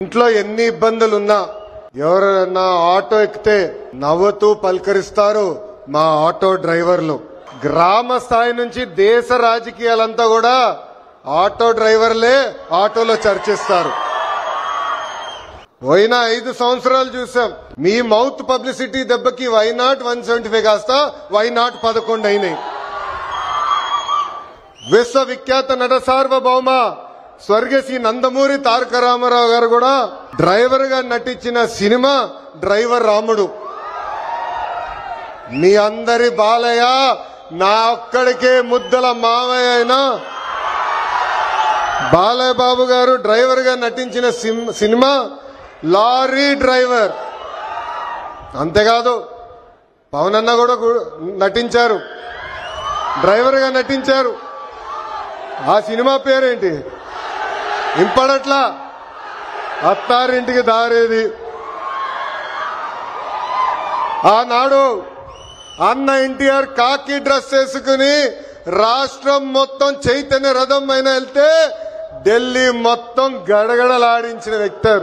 ఇంట్లో ఎన్ని ఇబ్బందులున్నా ఎవరైనా ఆటో ఎక్కితే నవ్వుతూ పలకరిస్తారు మా ఆటో డ్రైవర్లు. గ్రామ స్థాయి నుంచి దేశ రాజకీయాలంతా కూడా ఆటో డ్రైవర్లే ఆటోలో చర్చిస్తారు. పోయిన 5 సంవత్సరాలు చూసాం. మీ మౌత్ పబ్లిసిటీ దెబ్బకి వైనాట్ 175 కాస్త వైనాట్ 11 అయినాయి. విశ్వవిఖ్యాత నట సార్వభౌమ స్వర్గశ్రీ నందమూరి తారక రామారావు గారు కూడా డ్రైవర్ గా నటించిన సినిమా డ్రైవర్ రాముడు. మీ అందరి బాలయ్య నా ఒక్కడికే ముద్దల మావయ్య అయినా బాలయ్య బాబు గారు డ్రైవర్ గా నటించిన సినిమా లారీ డ్రైవర్. అంతేకాదు పవన్ అన్న కూడా నటించారు, డ్రైవర్ గా నటించారు. ఆ సినిమా పేరేంటి ఇంపడట్లా, అత్తారింటికి దారేది. ఆనాడు అన్న ఎన్టీఆర్ కాకి డ్రెస్ వేసుకుని రాష్ట్రం మొత్తం చైతన్య రథం పైన వెళ్తే ఢిల్లీ మొత్తం గడగడలాడించిన వ్యక్తి.